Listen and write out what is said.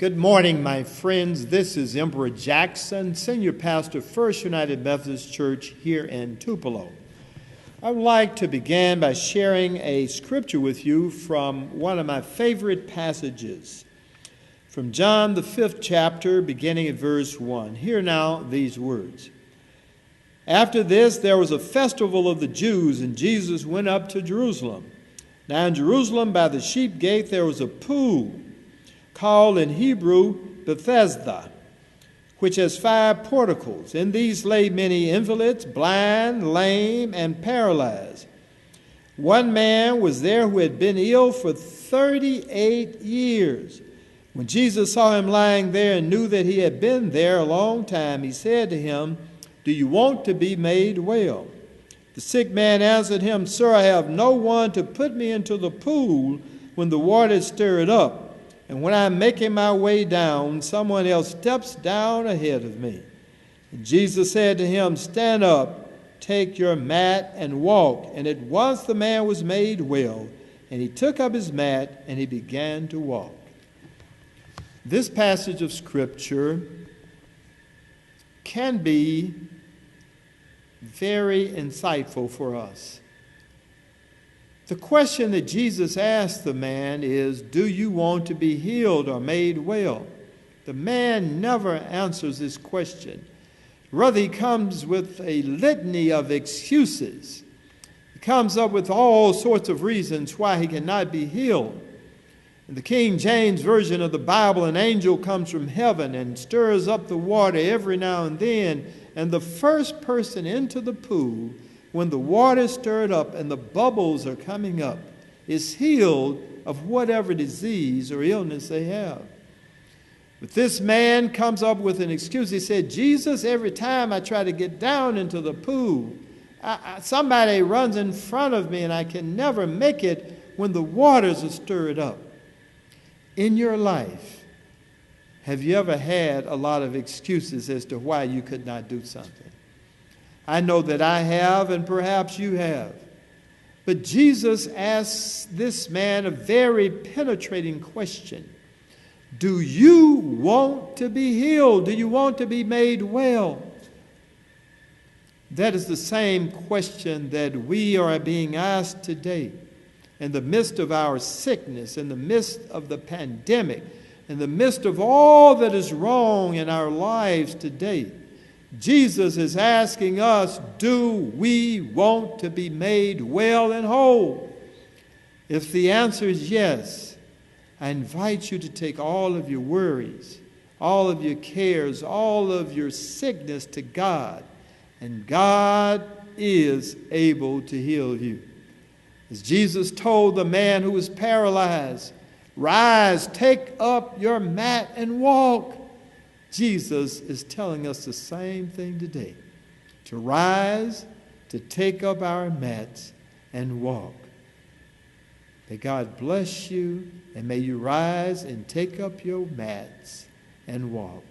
Good morning, my friends. This is Emperor Jackson, Senior Pastor, First United Methodist Church here in Tupelo. I would like to begin by sharing a scripture with you from one of my favorite passages, from John, the 5th chapter, beginning at verse 1. Hear now these words. After this, there was a festival of the Jews, and Jesus went up to Jerusalem. Now in Jerusalem, by the sheep gate, there was a pool, called in Hebrew Bethesda, which has 5 porticos. In these lay many invalids, blind, lame, and paralyzed. One man was there who had been ill for 38 years. When Jesus saw him lying there and knew that he had been there a long time, he said to him, "Do you want to be made well?" The sick man answered him, "Sir, I have no one to put me into the pool when the water is stirred up. And when I'm making my way down, someone else steps down ahead of me." And Jesus said to him, "Stand up, take your mat, and walk." And at once the man was made well, and he took up his mat, and he began to walk. This passage of Scripture can be very insightful for us. The question that Jesus asked the man is, do you want to be healed or made well? The man never answers this question. Rather, he comes with a litany of excuses. He comes up with all sorts of reasons why he cannot be healed. In the King James Version of the Bible, an angel comes from heaven and stirs up the water every now and then, and the first person into the pool, when the water is stirred up and the bubbles are coming up, is healed of whatever disease or illness they have. But this man comes up with an excuse. He said, "Jesus, every time I try to get down into the pool, somebody runs in front of me and I can never make it when the waters are stirred up." In your life, have you ever had a lot of excuses as to why you could not do something? I know that I have, and perhaps you have. But Jesus asks this man a very penetrating question. Do you want to be healed? Do you want to be made well? That is the same question that we are being asked today. In the midst of our sickness, in the midst of the pandemic, in the midst of all that is wrong in our lives today, Jesus is asking us, do we want to be made well and whole? If the answer is yes, I invite you to take all of your worries, all of your cares, all of your sickness to God, and God is able to heal you. As Jesus told the man who was paralyzed, "Rise, take up your mat and walk." Jesus is telling us the same thing today, to rise, to take up our mats and walk. May God bless you, and may you rise and take up your mats and walk.